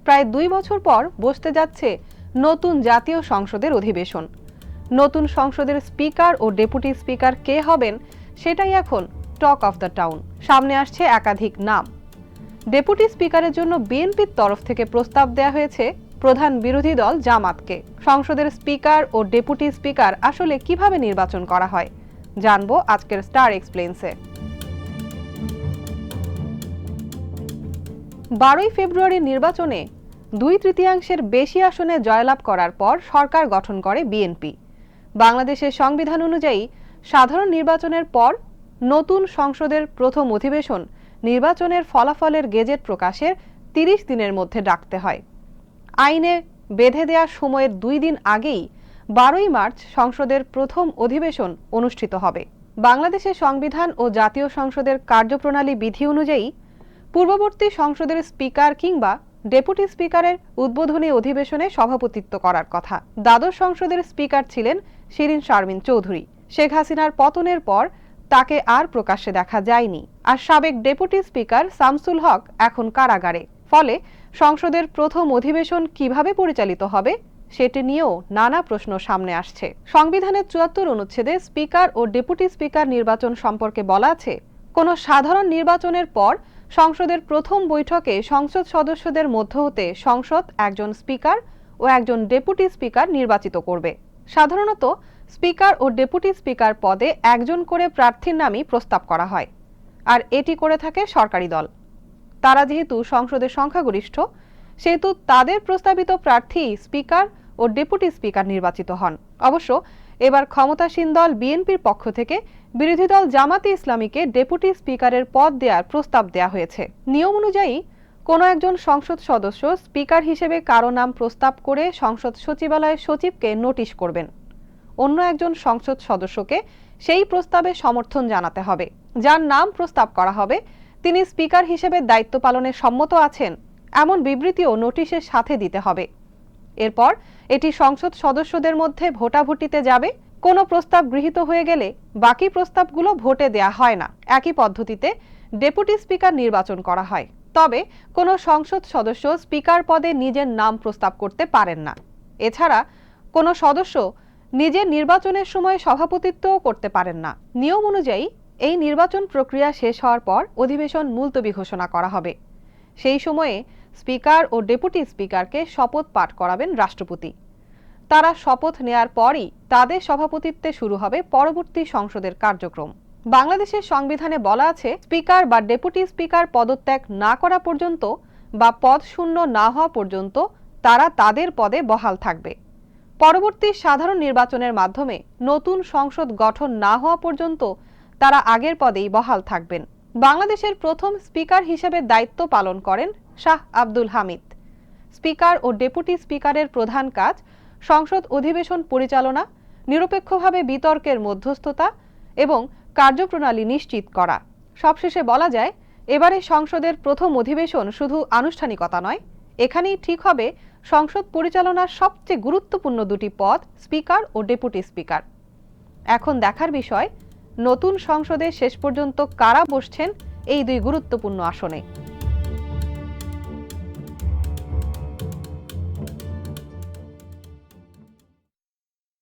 প্রায় 2 বছর পর বসতে যাচ্ছে নতুন জাতীয় সংসদের অধিবেশন। নতুন সংসদের স্পিকার ও ডেপুটি স্পিকার কে হবেন সেটাই এখন টক অফ দ্য টাউন। সামনে আসছে একাধিক নাম। ডেপুটি স্পিকারের জন্য বিএনপির তরফ থেকে প্রস্তাব দেওয়া হয়েছে প্রধান বিরোধী দল জামাতকে। সংসদের স্পিকার ও ডেপুটি স্পিকার আসলে কিভাবে নির্বাচন করা হয় জানবো আজকের স্টার এক্সপ্লেইনসে। 12 ফেব্রুয়ারির নির্বাচনে 2/3 বেশি আসনে জয়লাভ করার পর সরকার গঠন করে বিএনপি। বাংলাদেশের সংবিধান অনুযায়ী সাধারণ নির্বাচনের পর নতুন সংসদের প্রথম অধিবেশন নির্বাচনের ফলাফলের গেজেট প্রকাশের 30 দিনের মধ্যে ডাকতে হয়। আইনে বেঁধে দেওয়া সময়ের 2 দিন আগেই 12 মার্চ সংসদের প্রথম অধিবেশন অনুষ্ঠিত হবে। বাংলাদেশের সংবিধান ও জাতীয় সংসদের কার্যপ্রণালী বিধি অনুযায়ী পূর্ববর্তী সংসদের স্পিকার কিংবা ডেপুটি স্পিকারের উদ্বোধনী অধিবেশনে সভাপতিত্ব করার কথা। দ্বাদশ সংসদের স্পিকার ছিলেন শিরিন শারমিন চৌধুরী। শেখ হাসিনার পতনের পর তাকে আর প্রকাশ্যে দেখা যায়নি। আর সাবেক ডেপুটি স্পিকার শামসুল হক এখন কারাগারে। ফলে সংসদের প্রথম অধিবেশন কিভাবে পরিচালিত হবে সেটি নিয়েও নানা প্রশ্ন সামনে আসছে। সংবিধানের 74 অনুচ্ছেদে স্পিকার ও ডেপুটি স্পিকার নির্বাচন সম্পর্কে বলা আছে, কোনো সাধারণ নির্বাচনের পর সংসদের প্রথম বৈঠকে সংসদ সদস্যদের মধ্য হতে সংসদ একজন স্পিকার ও একজন ডেপুটি স্পিকার নির্বাচিত করবে। সাধারণত স্পিকার ও ডেপুটি স্পিকার পদে একজন করে প্রার্থীর নামই প্রস্তাব করা হয়, আর এটি করে থাকে সরকারি দল। তারা যেহেতু সংসদের সংখ্যাগরিষ্ঠ, সেহেতু তাদের প্রস্তাবিত প্রার্থী স্পিকার ও ডেপুটি স্পিকার নির্বাচিত হন। অবশ্য এবার ক্ষমতাসীন দল বিএনপির পক্ষ থেকে বিরোধী দল জামাতে ইসলামীকে ডেপুটি স্পিকারের পদ দেওয়ার প্রস্তাব দেওয়া হয়েছে। নিয়ম অনুযায়ী কোনো একজন সংসদ সদস্য স্পিকার হিসেবে কারো নাম প্রস্তাব করে সংসদ সচিবালয়ের সচিবকে নোটিশ করবেন। অন্য একজন সংসদ সদস্যকে সেই প্রস্তাবে সমর্থন জানাতে হবে। যার নাম প্রস্তাব করা হবে তিনি স্পিকার হিসেবে দায়িত্ব পালনে সম্মত আছেন এমন বিবৃতিও নোটিশের সাথে দিতে হবে। এরপর এটি সংসদ সদস্যদের মধ্যে ভোটাভুটিতে যাবে। কোনো প্রস্তাব গৃহীত হয়ে গেলে বাকি প্রস্তাবগুলো ভোটে দেয়া হয় না। একই পদ্ধতিতে ডেপুটি স্পিকার নির্বাচন করা হয়। তবে কোনো সংসদ সদস্য স্পিকার পদে নিজের নাম প্রস্তাব করতে পারেন না। এছাড়া কোনো সদস্য নিজের নির্বাচনের সময় সভাপতিত্বও করতে পারেন না। নিয়ম অনুযায়ী এই নির্বাচন প্রক্রিয়া শেষ হওয়ার পর অধিবেশন মুলতবি ঘোষণা করা হবে। সেই সময়ে স্পিকার ও ডেপুটি স্পিকারকে শপথ পাঠ করাবেন রাষ্ট্রপতি। তারা শপথ নেয়ার পরই তাদের সভাপতিত্বে শুরু হবে পরবর্তী সংসদের কার্যক্রম। বাংলাদেশের সংবিধানে বলা আছে, স্পিকার বা ডেপুটি স্পিকার পদত্যাগ না করা পর্যন্ত বা পদ শূন্য না হওয়া পর্যন্ত তারা তাদের পদে বহাল থাকবে। পরবর্তী সাধারণ নির্বাচনের মাধ্যমে নতুন সংসদ গঠন না হওয়া পর্যন্ত তারা আগের পদেই বহাল থাকবেন। বাংলাদেশের প্রথম স্পিকার হিসেবে দায়িত্ব পালন করেন শাহ আব্দুল হামিদ। স্পিকার ও ডেপুটি স্পিকারের প্রধান কাজ সংসদ অধিবেশন পরিচালনা, নিরপেক্ষভাবে বিতর্কের মধ্যস্থতা এবং কার্যপ্রণালী নিশ্চিত করা। সবশেষে বলা যায়, এবারে সংসদের প্রথম অধিবেশন শুধু আনুষ্ঠানিকতা নয়, এখানেই ঠিক হবে সংসদ পরিচালনার সবচেয়ে গুরুত্বপূর্ণ দুটি পদ, স্পিকার ও ডেপুটি স্পিকার। এখন দেখার বিষয়, নতুন সংসদে শেষ পর্যন্ত কারা বসছেন এই দুই গুরুত্বপূর্ণ আসনে।